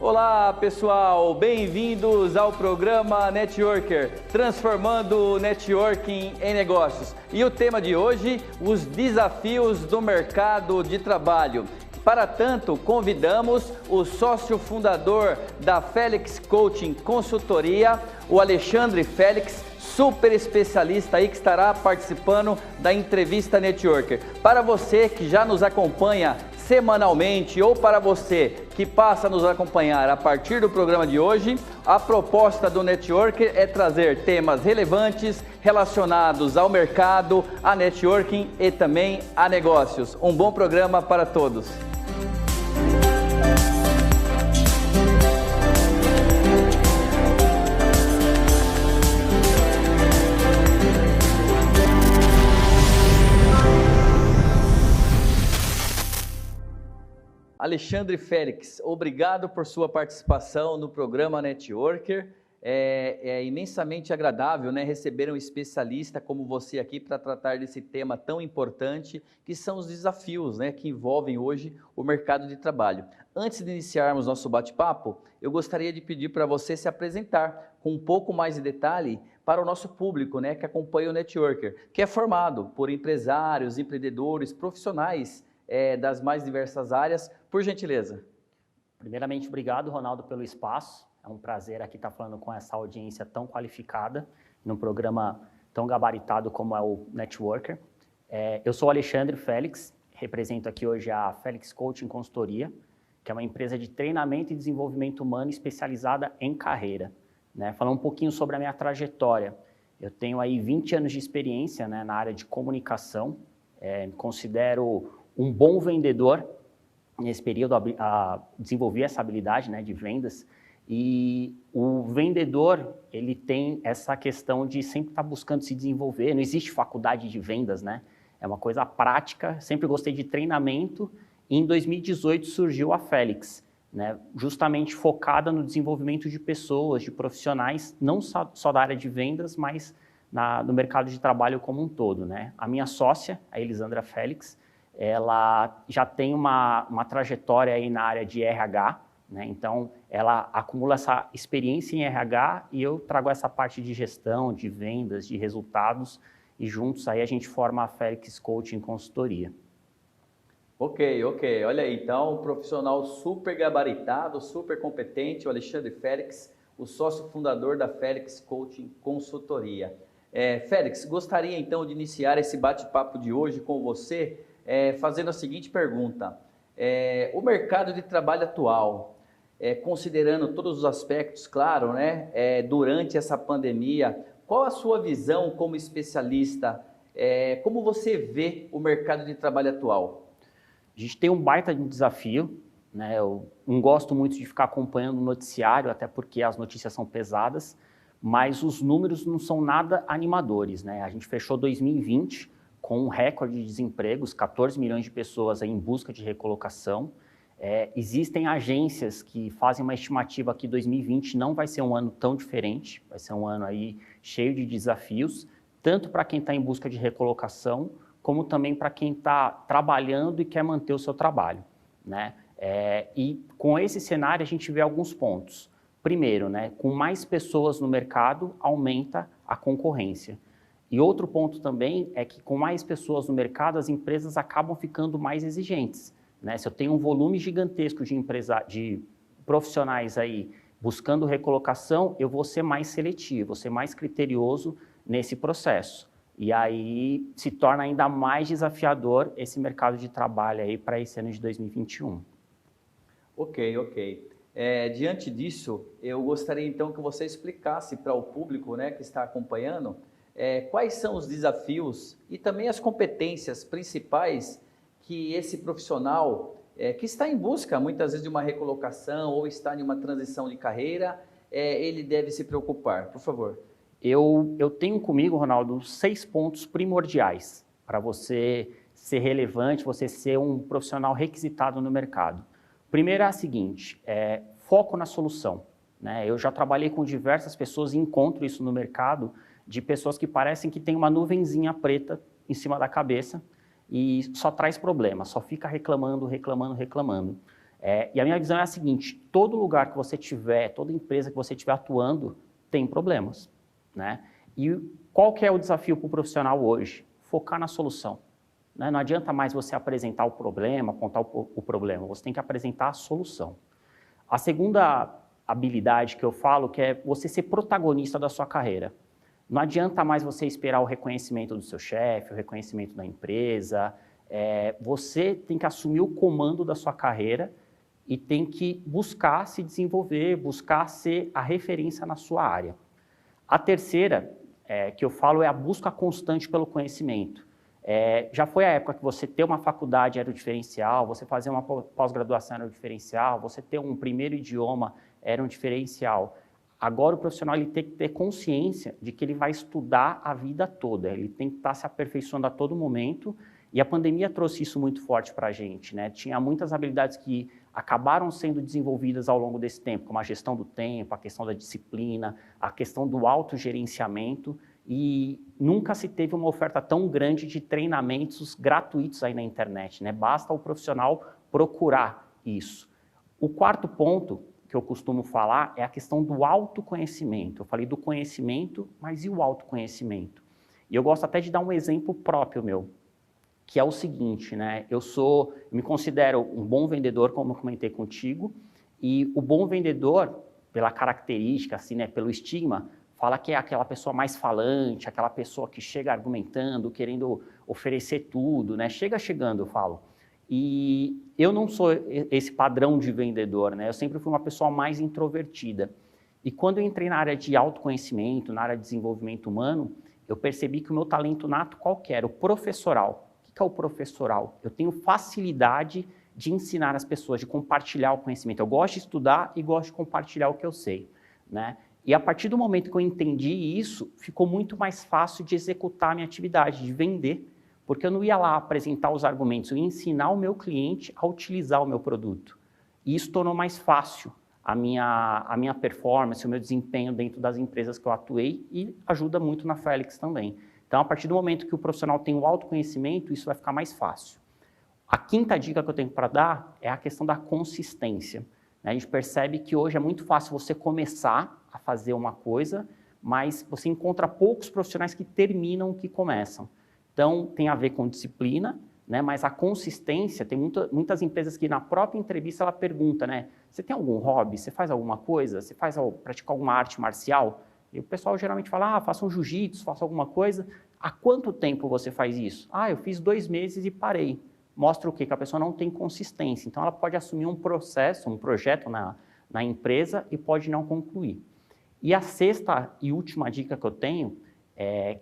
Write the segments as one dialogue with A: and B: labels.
A: Olá pessoal, bem-vindos ao programa Networker, transformando o networking em negócios. E o tema de hoje, os desafios do mercado de trabalho. Para tanto, convidamos o sócio fundador da Félix Coaching Consultoria, o Alexandre Félix, super especialista aí que estará participando da entrevista Networker. Para você que já nos acompanha semanalmente ou para você que passa a nos acompanhar a partir do programa de hoje, a proposta do Networker é trazer temas relevantes relacionados ao mercado, a networking e também a negócios. Um bom programa para todos. Alexandre Félix, obrigado por sua participação no programa Networker. É imensamente agradável, né, receber um especialista como você aqui para tratar desse tema tão importante, que são os desafios, né, que envolvem hoje o mercado de trabalho. Antes de iniciarmos nosso bate-papo, eu gostaria de pedir para você se apresentar com um pouco mais de detalhe para o nosso público, né, que acompanha o Networker, que é formado por empresários, empreendedores, profissionais das mais diversas áreas. Por gentileza.
B: Primeiramente, obrigado, Ronaldo, pelo espaço. É um prazer aqui estar falando com essa audiência tão qualificada, num programa tão gabaritado como é o Networker. Eu sou o Alexandre Félix, represento aqui hoje a Félix Coaching Consultoria, que é uma empresa de treinamento e desenvolvimento humano especializada em carreira. Falando um pouquinho sobre a minha trajetória, eu tenho aí 20 anos de experiência, né, na área de comunicação, me considero um bom vendedor. Nesse período, desenvolvi essa habilidade, né, de vendas, e o vendedor, ele tem essa questão de sempre estar buscando se desenvolver. Não existe faculdade de vendas, né? É uma coisa prática. Sempre gostei de treinamento, e em 2018 surgiu a Félix, né, justamente focada no desenvolvimento de pessoas, de profissionais, não só da área de vendas, mas no mercado de trabalho como um todo, né? A minha sócia, a Elisandra Félix, ela já tem uma trajetória aí na área de RH, né? Então ela acumula essa experiência em RH e eu trago essa parte de gestão, de vendas, de resultados, e juntos aí a gente forma a Félix Coaching Consultoria.
A: Ok. Olha aí, então, um profissional super gabaritado, super competente, o Alexandre Félix, o sócio fundador da Félix Coaching Consultoria. Félix, gostaria então de iniciar esse bate-papo de hoje com você, fazendo a seguinte pergunta. O mercado de trabalho atual, considerando todos os aspectos, claro, né, durante essa pandemia, qual a sua visão como especialista? Como você vê o mercado de trabalho atual?
B: A gente tem um baita de desafio, né? Eu não gosto muito de ficar acompanhando o noticiário, até porque as notícias são pesadas, mas os números não são nada animadores, né? A gente fechou 2020 com um recorde de desempregos, 14 milhões de pessoas aí em busca de recolocação. Existem agências que fazem uma estimativa que 2020 não vai ser um ano tão diferente, vai ser um ano aí cheio de desafios, tanto para quem está em busca de recolocação, como também para quem está trabalhando e quer manter o seu trabalho, né? E com esse cenário a gente vê alguns pontos. Primeiro, né, com mais pessoas no mercado, aumenta a concorrência. E outro ponto também é que com mais pessoas no mercado, as empresas acabam ficando mais exigentes, né? Se eu tenho um volume gigantesco de profissionais aí buscando recolocação, eu vou ser mais seletivo, vou ser mais criterioso nesse processo. E aí se torna ainda mais desafiador esse mercado de trabalho aí para esse ano de 2021.
A: Ok. Diante disso, eu gostaria então que você explicasse para o público, né, que está acompanhando, quais são os desafios e também as competências principais que esse profissional que está em busca, muitas vezes, de uma recolocação ou está em uma transição de carreira, ele deve se preocupar, por favor.
B: Eu tenho comigo, Ronaldo, 6 pontos primordiais para você ser relevante, você ser um profissional requisitado no mercado. Primeiro é a seguinte, foco na solução, né? Eu já trabalhei com diversas pessoas e encontro isso no mercado, de pessoas que parecem que tem uma nuvenzinha preta em cima da cabeça e só traz problema, só fica reclamando. E a minha visão é a seguinte, todo lugar que você tiver, toda empresa que você estiver atuando, tem problemas, né? E qual que é o desafio para o profissional hoje? Focar na solução. Né? Não adianta mais você apresentar o problema, apontar o problema, você tem que apresentar a solução. A segunda habilidade que eu falo que é você ser protagonista da sua carreira. Não adianta mais você esperar o reconhecimento do seu chefe, o reconhecimento da empresa. Você tem que assumir o comando da sua carreira e tem que buscar se desenvolver, buscar ser a referência na sua área. A terceira que eu falo é a busca constante pelo conhecimento. Já foi a época que você ter uma faculdade era o diferencial, você fazer uma pós-graduação era o diferencial, você ter um primeiro idioma era um diferencial. Agora o profissional ele tem que ter consciência de que ele vai estudar a vida toda, ele tem que estar se aperfeiçoando a todo momento, e a pandemia trouxe isso muito forte para a gente, né? Tinha muitas habilidades que acabaram sendo desenvolvidas ao longo desse tempo, como a gestão do tempo, a questão da disciplina, a questão do autogerenciamento, e nunca se teve uma oferta tão grande de treinamentos gratuitos aí na internet, né? Basta o profissional procurar isso. O quarto ponto que eu costumo falar é a questão do autoconhecimento. Eu falei do conhecimento, mas e o autoconhecimento? E eu gosto até de dar um exemplo próprio meu, que é o seguinte, né? Eu me considero um bom vendedor, como eu comentei contigo, e o bom vendedor, pela característica, assim, né, pelo estigma, fala que é aquela pessoa mais falante, aquela pessoa que chega argumentando, querendo oferecer tudo, né? Chegando, eu falo. E eu não sou esse padrão de vendedor, né? Eu sempre fui uma pessoa mais introvertida. E quando eu entrei na área de autoconhecimento, na área de desenvolvimento humano, eu percebi que o meu talento nato qual que era? O professoral. O que é o professoral? Eu tenho facilidade de ensinar as pessoas, de compartilhar o conhecimento. Eu gosto de estudar e gosto de compartilhar o que eu sei, né? E a partir do momento que eu entendi isso, ficou muito mais fácil de executar a minha atividade, de vender, porque eu não ia lá apresentar os argumentos, eu ia ensinar o meu cliente a utilizar o meu produto. E isso tornou mais fácil a minha performance, o meu desempenho dentro das empresas que eu atuei e ajuda muito na Felix também. Então, a partir do momento que o profissional tem o autoconhecimento, isso vai ficar mais fácil. A quinta dica que eu tenho para dar é a questão da consistência. A gente percebe que hoje é muito fácil você começar a fazer uma coisa, mas você encontra poucos profissionais que terminam o que começam. Então, tem a ver com disciplina, né? Mas a consistência, tem muitas empresas que na própria entrevista ela pergunta, né? Você tem algum hobby? Você faz alguma coisa? Você pratica alguma arte marcial? E o pessoal geralmente fala, faça um jiu-jitsu, faça alguma coisa. Há quanto tempo você faz isso? Eu fiz 2 meses e parei. Mostra o quê? Que a pessoa não tem consistência. Então, ela pode assumir um projeto na empresa e pode não concluir. E a sexta e última dica que eu tenho,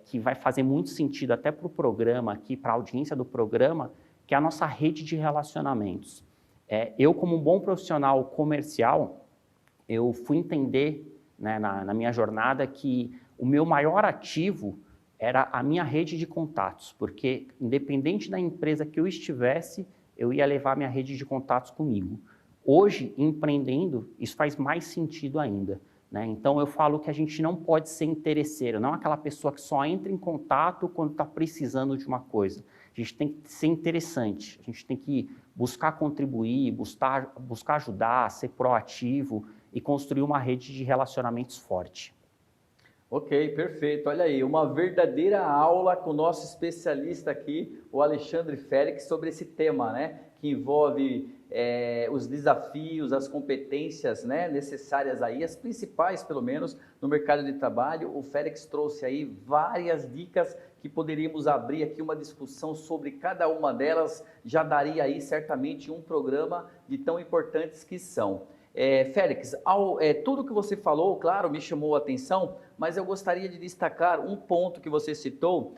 B: que vai fazer muito sentido até para o programa aqui, para a audiência do programa, que é a nossa rede de relacionamentos. Eu, como um bom profissional comercial, eu fui entender, né, na minha jornada que o meu maior ativo era a minha rede de contatos, porque independente da empresa que eu estivesse, eu ia levar minha rede de contatos comigo. Hoje, empreendendo, isso faz mais sentido ainda, né? Então, eu falo que a gente não pode ser interesseiro, não aquela pessoa que só entra em contato quando está precisando de uma coisa. A gente tem que ser interessante, a gente tem que buscar contribuir, buscar ajudar, ser proativo e construir uma rede de relacionamentos forte.
A: Ok, perfeito. Olha aí, uma verdadeira aula com o nosso especialista aqui, o Alexandre Felix, sobre esse tema, né? Que envolve os desafios, as competências, né, necessárias aí, as principais, pelo menos, no mercado de trabalho. O Felix trouxe aí várias dicas que poderíamos abrir aqui uma discussão sobre cada uma delas. Já daria aí certamente um programa de tão importantes que são. Felix, tudo que você falou, claro, me chamou a atenção, mas eu gostaria de destacar um ponto que você citou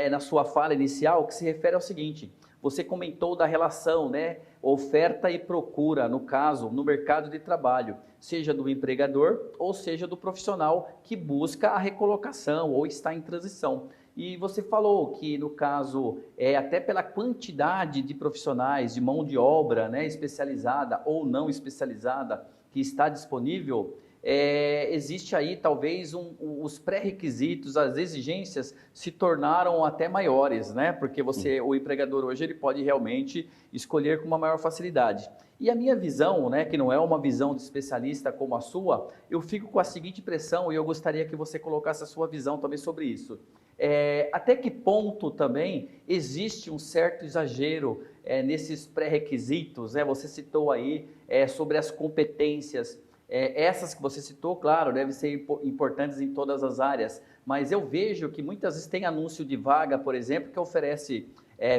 A: na sua fala inicial, que se refere ao seguinte: você comentou da relação, né, oferta e procura, no caso, no mercado de trabalho, seja do empregador ou seja do profissional que busca a recolocação ou está em transição. E você falou que, no caso, até pela quantidade de profissionais, de mão de obra, né, especializada ou não especializada, que está disponível, existe aí talvez os pré-requisitos, as exigências se tornaram até maiores, né? Porque o empregador hoje ele pode realmente escolher com uma maior facilidade. E a minha visão, né, que não é uma visão de especialista como a sua, eu fico com a seguinte impressão e eu gostaria que você colocasse a sua visão também sobre isso. Até que ponto também existe um certo exagero nesses pré-requisitos, né? Você citou aí sobre as competências, essas que você citou, claro, devem ser importantes em todas as áreas, mas eu vejo que muitas vezes tem anúncio de vaga, por exemplo, que oferece...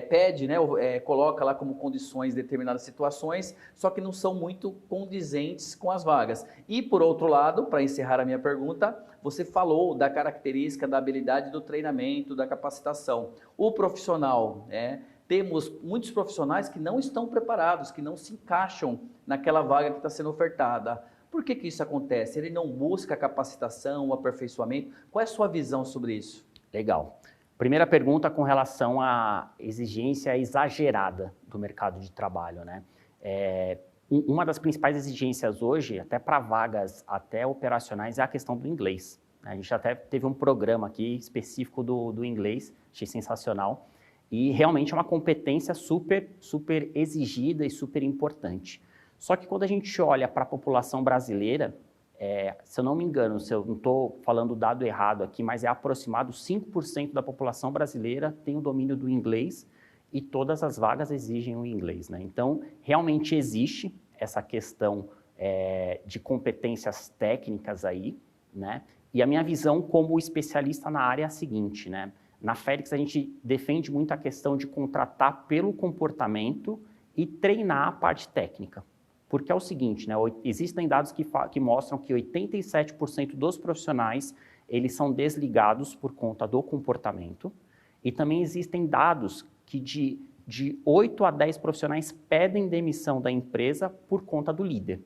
A: pede, né, coloca lá como condições determinadas situações, só que não são muito condizentes com as vagas. E por outro lado, para encerrar a minha pergunta, você falou da característica, da habilidade do treinamento, da capacitação. O profissional, temos muitos profissionais que não estão preparados, que não se encaixam naquela vaga que está sendo ofertada. Por que isso acontece? Ele não busca a capacitação, o aperfeiçoamento. Qual é a sua visão sobre isso?
B: Legal. Primeira pergunta com relação à exigência exagerada do mercado de trabalho, né? Uma das principais exigências hoje, até para vagas até operacionais, é a questão do inglês. A gente até teve um programa aqui específico do inglês, achei sensacional, e realmente é uma competência super exigida e super importante. Só que quando a gente olha para a população brasileira, se eu não me engano, se eu não estou falando o dado errado aqui, mas é aproximado 5% da população brasileira tem o domínio do inglês e todas as vagas exigem o inglês, né? Então, realmente existe essa questão de competências técnicas aí, né? E a minha visão como especialista na área é a seguinte, né? Na Félix a gente defende muito a questão de contratar pelo comportamento e treinar a parte técnica. Porque é o seguinte, né, existem dados que mostram que 87% dos profissionais, eles são desligados por conta do comportamento, e também existem dados que de 8 a 10 profissionais pedem demissão da empresa por conta do líder.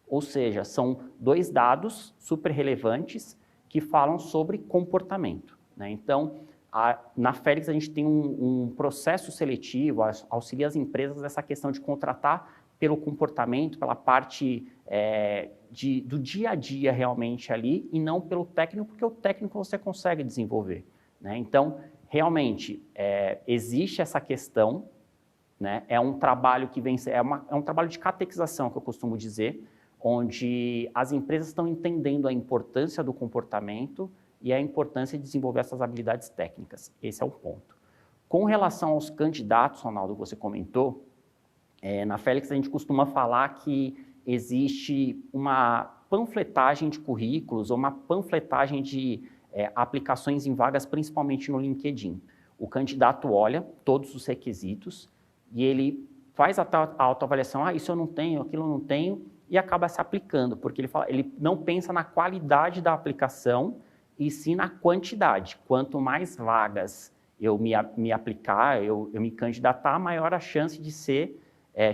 B: Ou seja, são 2 dados super relevantes que falam sobre comportamento, né? Então, na Félix a gente tem um processo seletivo, auxilia as empresas nessa questão de contratar pelo comportamento, pela parte do dia a dia realmente ali, e não pelo técnico, porque o técnico você consegue desenvolver, né? Então, realmente, existe essa questão, né? É um trabalho que vem, é um trabalho de catequização, que eu costumo dizer, onde as empresas estão entendendo a importância do comportamento e a importância de desenvolver essas habilidades técnicas. Esse é o ponto. Com relação aos candidatos, Ronaldo, que você comentou, na Félix a gente costuma falar que existe uma panfletagem de currículos ou uma panfletagem de aplicações em vagas, principalmente no LinkedIn. O candidato olha todos os requisitos e ele faz a autoavaliação, isso eu não tenho, aquilo eu não tenho, e acaba se aplicando, porque ele não pensa na qualidade da aplicação e sim na quantidade. Quanto mais vagas eu me aplicar, eu me candidatar, maior a chance de ser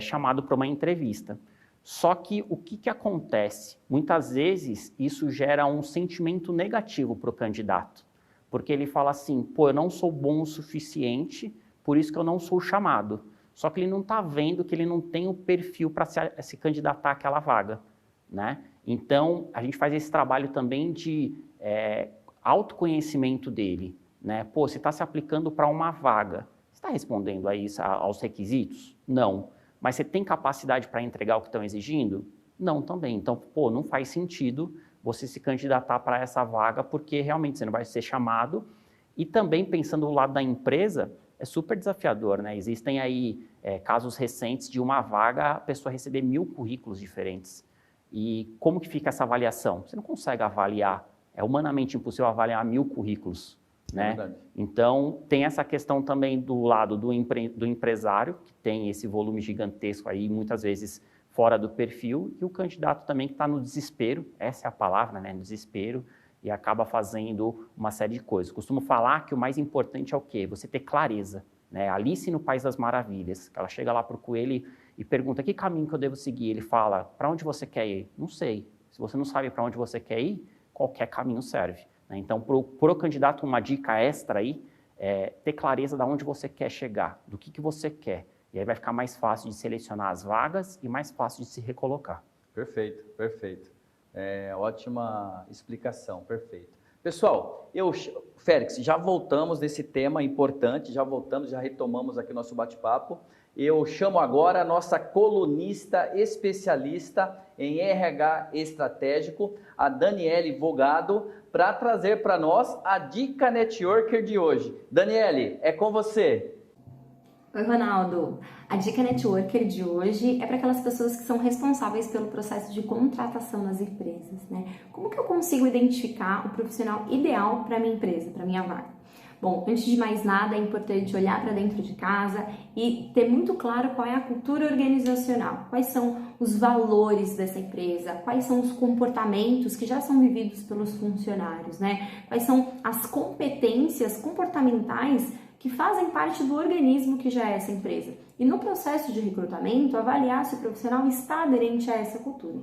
B: chamado para uma entrevista. Só que o que acontece? Muitas vezes isso gera um sentimento negativo para o candidato, porque ele fala assim, eu não sou bom o suficiente, por isso que eu não sou chamado. Só que ele não está vendo que ele não tem o perfil para se candidatar àquela vaga, né? Então, a gente faz esse trabalho também de autoconhecimento dele, né? Você está se aplicando para uma vaga, você está respondendo a isso, aos requisitos? Não. Mas você tem capacidade para entregar o que estão exigindo? Não também. Então, não faz sentido você se candidatar para essa vaga, porque realmente você não vai ser chamado. E também, pensando do lado da empresa, é super desafiador, né? Existem aí casos recentes de uma vaga, a pessoa receber 1000 currículos diferentes. E como que fica essa avaliação? Você não consegue avaliar, é humanamente impossível avaliar 1000 currículos, né? Então, tem essa questão também do lado do empresário, que tem esse volume gigantesco aí, muitas vezes fora do perfil, e o candidato também que está no desespero, essa é a palavra, né? Desespero, e acaba fazendo uma série de coisas. Costumo falar que o mais importante é o quê? Você ter clareza, né? Alice no País das Maravilhas, ela chega lá para o coelho e pergunta, que caminho que eu devo seguir? Ele fala, para onde você quer ir? Não sei. Se você não sabe para onde você quer ir, qualquer caminho serve. Então, para o candidato, uma dica extra aí, ter clareza de onde você quer chegar, do que você quer. E aí vai ficar mais fácil de selecionar as vagas e mais fácil de se recolocar.
A: Perfeito, perfeito. Ótima explicação, perfeito. Pessoal, Félix, já voltamos nesse tema importante, já retomamos aqui o nosso bate-papo. Eu chamo agora a nossa colunista especialista em RH estratégico, a Daniele Vogado, para trazer para nós a dica networker de hoje. Daniele, é com você.
C: Oi, Ronaldo. A dica networker de hoje é para aquelas pessoas que são responsáveis pelo processo de contratação nas empresas, né? Como que eu consigo identificar o profissional ideal para minha empresa, para minha vaga? Bom, antes de mais nada, é importante olhar para dentro de casa e ter muito claro qual é a cultura organizacional, quais são os valores dessa empresa, quais são os comportamentos que já são vividos pelos funcionários, né? Quais são as competências comportamentais que fazem parte do organismo que já é essa empresa. E no processo de recrutamento, avaliar se o profissional está aderente a essa cultura.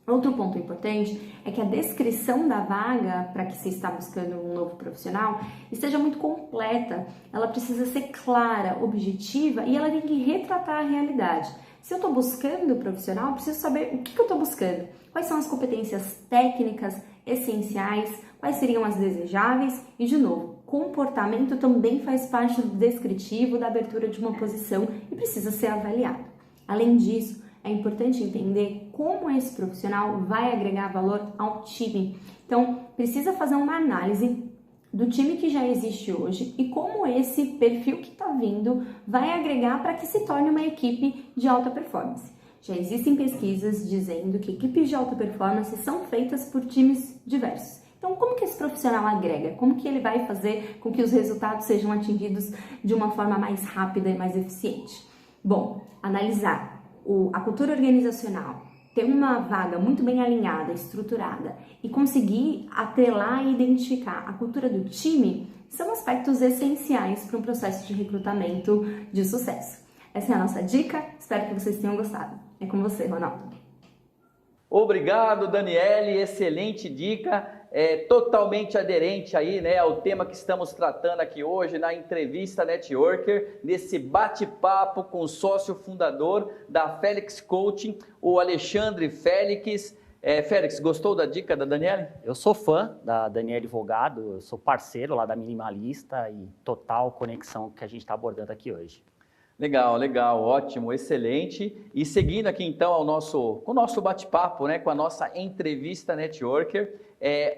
C: Outro ponto importante é que a descrição da vaga para que se está buscando um novo profissional esteja muito completa, ela precisa ser clara, objetiva e ela tem que retratar a realidade. Se eu estou buscando o profissional, eu preciso saber o que eu estou buscando, quais são as competências técnicas essenciais, quais seriam as desejáveis e, de novo, comportamento também faz parte do descritivo da abertura de uma posição e precisa ser avaliado. Além disso, é importante entender como esse profissional vai agregar valor ao time. Então, precisa fazer uma análise do time que já existe hoje e como esse perfil que está vindo vai agregar para que se torne uma equipe de alta performance. Já existem pesquisas dizendo que equipes de alta performance são feitas por times diversos. Então, como que esse profissional agrega? Como que ele vai fazer com que os resultados sejam atingidos de uma forma mais rápida e mais eficiente? Bom, analisar a cultura organizacional, ter uma vaga muito bem alinhada, estruturada e conseguir atrelar e identificar a cultura do time são aspectos essenciais para um processo de recrutamento de sucesso. Essa é a nossa dica, espero que vocês tenham gostado. É com você, Ronaldo.
A: Obrigado, Daniele, excelente dica. Totalmente aderente aí, né, ao tema que estamos tratando aqui hoje na entrevista Networker, nesse bate-papo com o sócio fundador da Félix Coaching, o Alexandre Félix. Félix, gostou da dica da Daniele?
B: Eu sou fã da Daniele Vogado, eu sou parceiro lá da Minimalista e total conexão que a gente está abordando aqui hoje.
A: Legal, legal, ótimo, excelente. E seguindo aqui então com o nosso bate-papo, né, com a nossa entrevista Networker,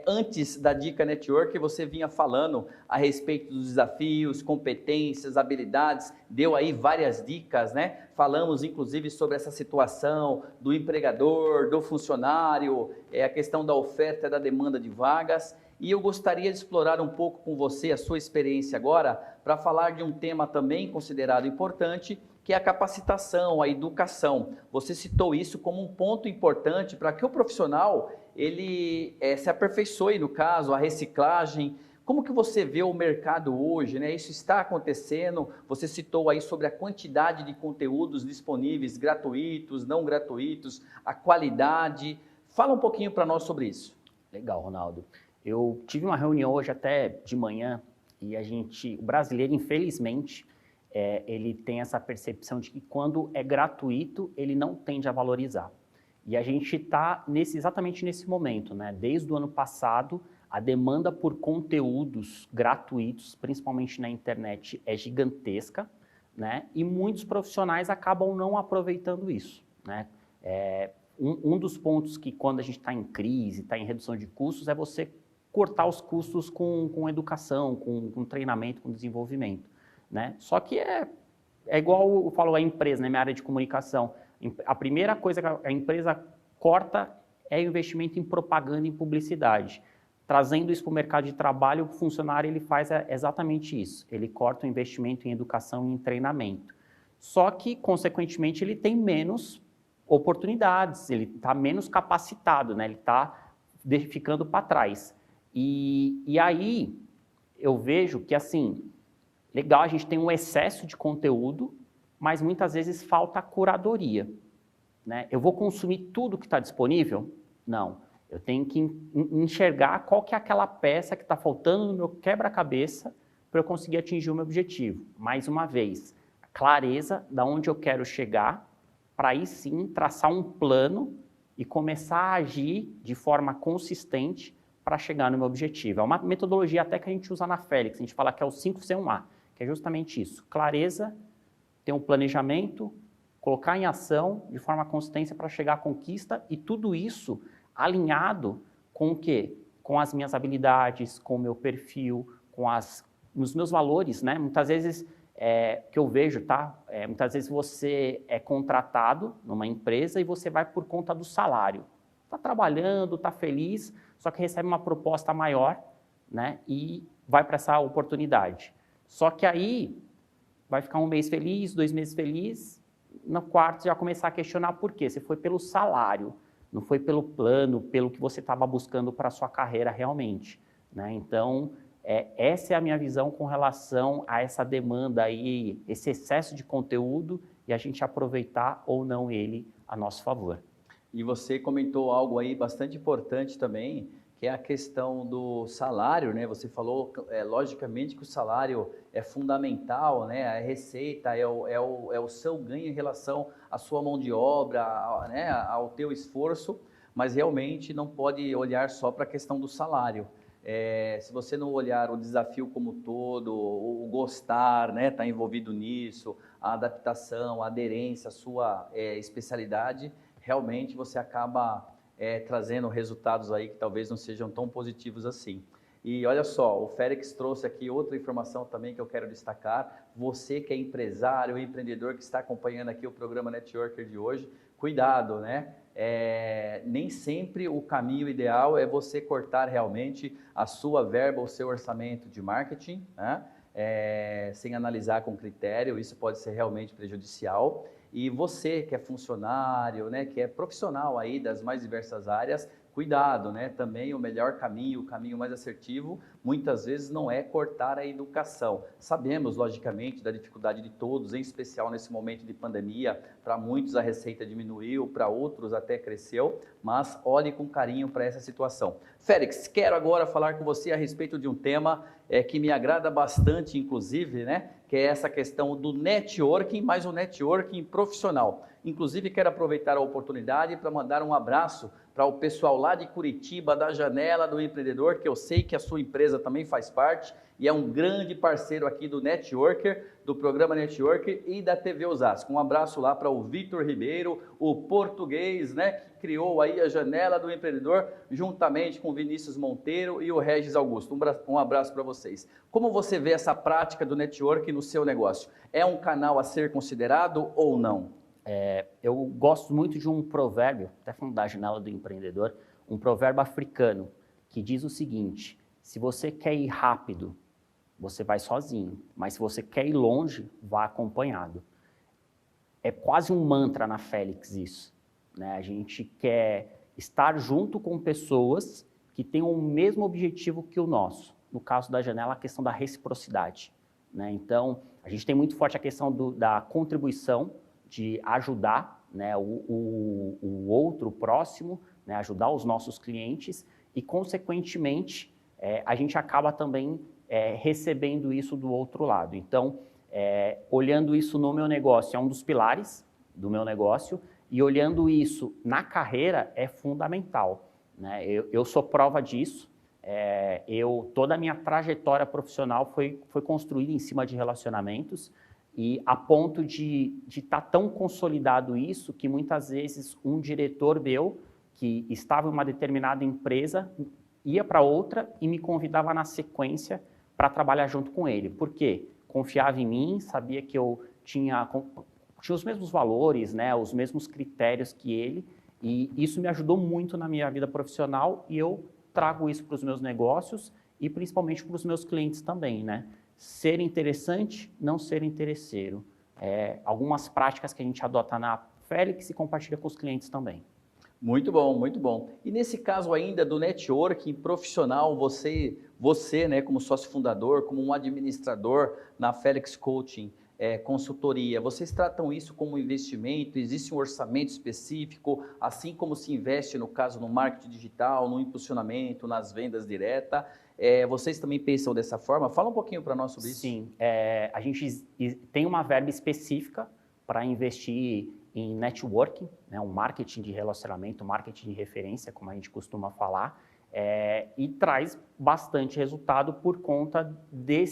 A: antes da dica Networker, você vinha falando a respeito dos desafios, competências, habilidades, deu aí várias dicas, né? Falamos inclusive sobre essa situação do empregador, do funcionário, a questão da oferta e da demanda de vagas. E eu gostaria de explorar um pouco com você a sua experiência agora para falar de um tema também considerado importante, que é a capacitação, a educação. Você citou isso como um ponto importante para que o profissional ele se aperfeiçoe, no caso, a reciclagem. Como que você vê o mercado hoje, né? Isso está acontecendo? Você citou aí sobre a quantidade de conteúdos disponíveis, gratuitos, não gratuitos, a qualidade. Fala um pouquinho para nós sobre isso.
B: Legal, Ronaldo. Eu tive uma reunião hoje até de manhã e o brasileiro, infelizmente, ele tem essa percepção de que quando é gratuito, ele não tende a valorizar. E a gente está exatamente nesse momento, né? Desde o ano passado, a demanda por conteúdos gratuitos, principalmente na internet, é gigantesca, né? E muitos profissionais acabam não aproveitando isso, né? Um dos pontos que quando a gente está em crise, está em redução de custos, é você cortar os custos com educação, com treinamento, com desenvolvimento, né? Só que é igual eu falo a empresa, né? Minha área de comunicação. A primeira coisa que a empresa corta é o investimento em propaganda e publicidade. Trazendo isso para o mercado de trabalho, o funcionário ele faz exatamente isso. Ele corta o investimento em educação e em treinamento. Só que, consequentemente, ele tem menos oportunidades, ele está menos capacitado, né? Ele está ficando para trás. E aí eu vejo que, assim, legal, a gente tem um excesso de conteúdo, mas muitas vezes falta curadoria, né? Eu vou consumir tudo que está disponível? Não. Eu tenho que enxergar qual que é aquela peça que está faltando no meu quebra-cabeça para eu conseguir atingir o meu objetivo. Mais uma vez, clareza de onde eu quero chegar, para aí sim traçar um plano e começar a agir de forma consistente para chegar no meu objetivo. É uma metodologia até que a gente usa na Félix, a gente fala que é o 5C1A, que é justamente isso, clareza, ter um planejamento, colocar em ação de forma consistente para chegar à conquista e tudo isso alinhado com o quê? Com as minhas habilidades, com o meu perfil, com os meus valores, né? Muitas vezes, que eu vejo, tá? Muitas vezes você é contratado numa empresa e você vai por conta do salário. Está trabalhando, está feliz, só que recebe uma proposta maior, né? E vai para essa oportunidade. Só que aí vai ficar um mês feliz, 2 meses feliz, no quarto já começar a questionar por quê. Você foi pelo salário, não foi pelo plano, pelo que você estava buscando para a sua carreira realmente, né? Então, essa é a minha visão com relação a essa demanda aí, esse excesso de conteúdo e a gente aproveitar ou não ele a nosso favor.
A: E você comentou algo aí bastante importante também, que é a questão do salário, né? Você falou, logicamente, que o salário é fundamental, né? A receita é o seu ganho em relação à sua mão de obra, né? Ao teu esforço, mas realmente não pode olhar só para a questão do salário. Se você não olhar o desafio como todo, o gostar, né? Tá envolvido nisso, a adaptação, a aderência, a sua especialidade, realmente você acaba trazendo resultados aí que talvez não sejam tão positivos assim. E olha só, o Félix trouxe aqui outra informação também que eu quero destacar. Você que é empresário, empreendedor que está acompanhando aqui o programa Networker de hoje, cuidado, né? Nem sempre o caminho ideal é você cortar realmente a sua verba, o seu orçamento de marketing, né? Sem analisar com critério, isso pode ser realmente prejudicial. E você que é funcionário, né, que é profissional aí das mais diversas áreas, cuidado, né? Também o melhor caminho, o caminho mais assertivo, muitas vezes não é cortar a educação. Sabemos, logicamente, da dificuldade de todos, em especial nesse momento de pandemia. Para muitos a receita diminuiu, para outros até cresceu, mas olhe com carinho para essa situação. Félix, quero agora falar com você a respeito de um tema que me agrada bastante, inclusive, né? Que é essa questão do networking, mas o networking profissional. Inclusive, quero aproveitar a oportunidade para mandar um abraço para o pessoal lá de Curitiba, da Janela do Empreendedor, que eu sei que a sua empresa também faz parte e é um grande parceiro aqui do Networker, do programa Networker e da TV Osasco. Um abraço lá para o Vitor Ribeiro, o português, né, que criou aí a Janela do Empreendedor, juntamente com o Vinícius Monteiro e o Regis Augusto. Um abraço para vocês. Como você vê essa prática do networking no seu negócio? É um canal a ser considerado ou não?
B: Eu gosto muito de um provérbio, até falando da Janela do Empreendedor, um provérbio africano, que diz o seguinte: se você quer ir rápido, você vai sozinho, mas se você quer ir longe, vá acompanhado. É quase um mantra na Félix isso, né? A gente quer estar junto com pessoas que tenham o mesmo objetivo que o nosso. No caso da Janela, a questão da reciprocidade, né? Então, a gente tem muito forte a questão da contribuição, de ajudar, né, o outro próximo, né, ajudar os nossos clientes e, consequentemente, a gente acaba também recebendo isso do outro lado. Então, olhando isso no meu negócio, é um dos pilares do meu negócio, e olhando isso na carreira é fundamental, né? Eu sou prova disso. Toda a minha trajetória profissional foi construída em cima de relacionamentos, e a ponto de estar tão consolidado isso que muitas vezes um diretor meu, que estava em uma determinada empresa, ia para outra e me convidava na sequência para trabalhar junto com ele. Por quê? Confiava em mim, sabia que eu tinha os mesmos valores, né, os mesmos critérios que ele, e isso me ajudou muito na minha vida profissional, e eu trago isso para os meus negócios e principalmente para os meus clientes também, né? Ser interessante, não ser interesseiro. Algumas práticas que a gente adota na Félix e compartilha com os clientes também.
A: Muito bom, muito bom. E nesse caso ainda do networking profissional, você, né, como sócio fundador, como um administrador na Félix Coaching, consultoria, vocês tratam isso como investimento? Existe um orçamento específico, assim como se investe, no caso, no marketing digital, no impulsionamento, nas vendas diretas? Vocês também pensam dessa forma? Fala um pouquinho para nós sobre isso.
B: Sim, a gente tem uma verba específica para investir em networking, né, um marketing de relacionamento, marketing de referência, como a gente costuma falar, e traz bastante resultado por conta de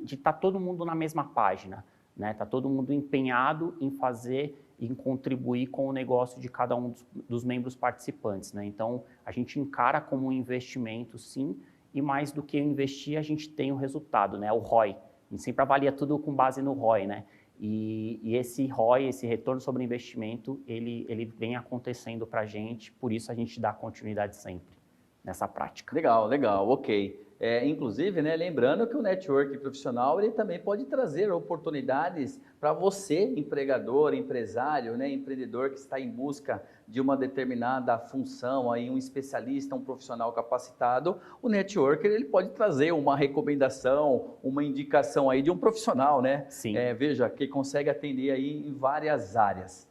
B: estar todo mundo na mesma página, né? Tá todo mundo empenhado em fazer, em contribuir com o negócio de cada um dos membros participantes, né? Então, a gente encara como um investimento, sim, e mais do que investir, a gente tem o resultado, né? O ROI. A gente sempre avalia tudo com base no ROI, né? E esse ROI, esse retorno sobre investimento, ele vem acontecendo para a gente, por isso a gente dá continuidade sempre nessa prática.
A: Legal, legal, ok. Inclusive, né, lembrando que o network profissional ele também pode trazer oportunidades para você, empregador, empresário, né, empreendedor que está em busca de uma determinada função, aí, um especialista, um profissional capacitado. O networker ele pode trazer uma recomendação, uma indicação aí de um profissional, né?
B: Sim.
A: Veja, que consegue atender aí em várias áreas.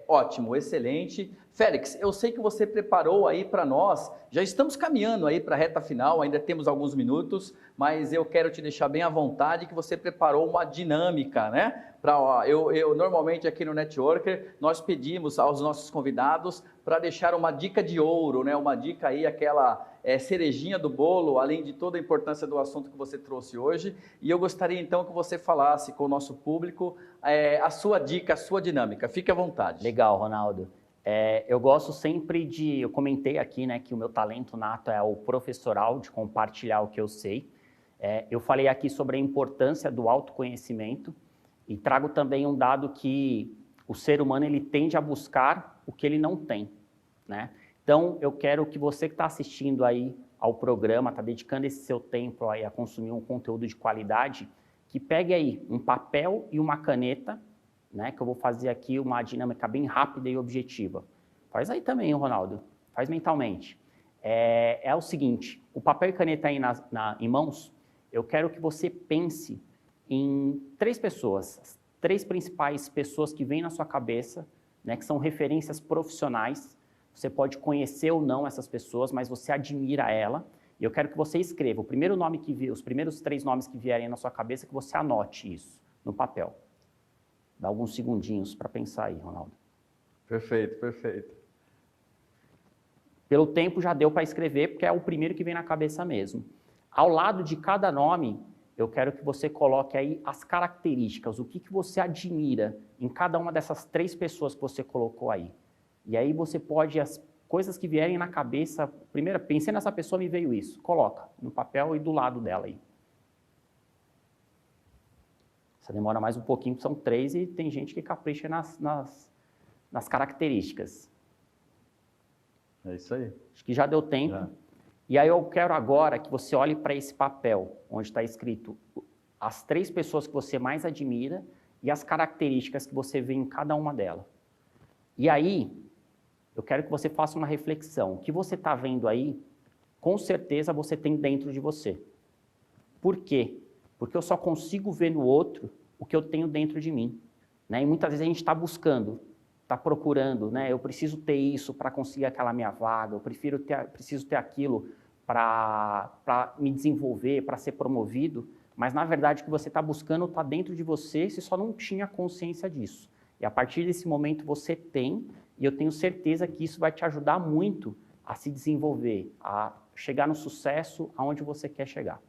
A: Ótimo, excelente. Félix, eu sei que você preparou aí para nós, já estamos caminhando aí para a reta final, ainda temos alguns minutos, mas eu quero te deixar bem à vontade que você preparou uma dinâmica, né? Eu normalmente aqui no Networker, nós pedimos aos nossos convidados para deixar uma dica de ouro, né? Uma dica aí, aquela cerejinha do bolo, além de toda a importância do assunto que você trouxe hoje. E eu gostaria então que você falasse com o nosso público a sua dica, a sua dinâmica. Fique à vontade.
B: Legal, Ronaldo. Eu gosto sempre eu comentei aqui, né, que o meu talento nato é o professoral, de compartilhar o que eu sei. Eu falei aqui sobre a importância do autoconhecimento e trago também um dado que o ser humano ele tende a buscar o que ele não tem, né? Então, eu quero que você que está assistindo aí ao programa, está dedicando esse seu tempo aí a consumir um conteúdo de qualidade, que pegue aí um papel e uma caneta, né, que eu vou fazer aqui uma dinâmica bem rápida e objetiva. Faz aí também, Ronaldo. Faz mentalmente. É o seguinte, o papel e caneta aí em mãos, eu quero que você pense em 3 pessoas, as 3 principais pessoas que vêm na sua cabeça, né, que são referências profissionais. Você pode conhecer ou não essas pessoas, mas você admira ela. E eu quero que você escreva os primeiros 3 nomes que vierem na sua cabeça, que você anote isso no papel. Dá alguns segundinhos para pensar aí, Ronaldo.
A: Perfeito, perfeito.
B: Pelo tempo já deu para escrever, porque é o primeiro que vem na cabeça mesmo. Ao lado de cada nome, eu quero que você coloque aí as características, o que você admira em cada uma dessas 3 pessoas que você colocou aí. E aí você pode, as coisas que vierem na cabeça, primeiro, pensei nessa pessoa, me veio isso. Coloca no papel e do lado dela aí. Essa demora mais um pouquinho, são 3 e tem gente que capricha nas características.
A: É isso aí.
B: Acho que já deu tempo. Já. E aí eu quero agora que você olhe para esse papel, onde está escrito as 3 pessoas que você mais admira e as características que você vê em cada uma delas. E aí, eu quero que você faça uma reflexão. O que você está vendo aí, com certeza você tem dentro de você. Por quê? Porque eu só consigo ver no outro o que eu tenho dentro de mim, né? E muitas vezes a gente está buscando, está procurando, né? Eu preciso ter isso para conseguir aquela minha vaga, eu preciso ter aquilo para me desenvolver, para ser promovido, mas na verdade o que você está buscando está dentro de você, você só não tinha consciência disso. E a partir desse momento você tem, e eu tenho certeza que isso vai te ajudar muito a se desenvolver, a chegar no sucesso aonde você quer chegar.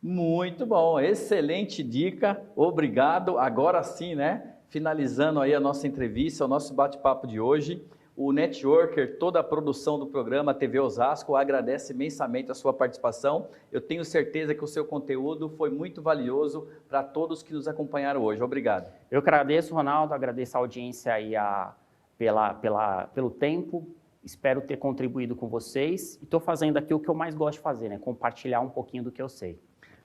A: Muito bom, excelente dica, obrigado. Agora sim, né? Finalizando aí a nossa entrevista, o nosso bate-papo de hoje, o Networker, toda a produção do programa TV Osasco agradece imensamente a sua participação. Eu tenho certeza que o seu conteúdo foi muito valioso para todos que nos acompanharam hoje. Obrigado.
B: Eu agradeço, Ronaldo, agradeço a audiência aí pelo tempo. Espero ter contribuído com vocês e estou fazendo aqui o que eu mais gosto de fazer, né? Compartilhar um pouquinho do que eu sei.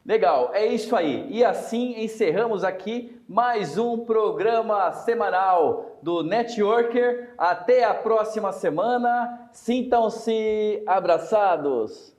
A: Legal, é isso aí. E assim encerramos aqui mais um programa semanal do Networker. Até a próxima semana. Sintam-se abraçados.